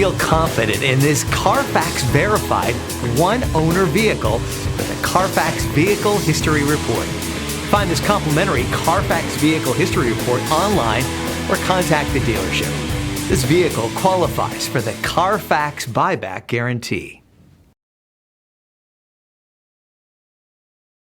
Feel confident in this Carfax verified one-owner vehicle with a Carfax Vehicle History Report. Find this complimentary Carfax Vehicle History Report online or contact the dealership. This vehicle qualifies for the Carfax Buyback Guarantee.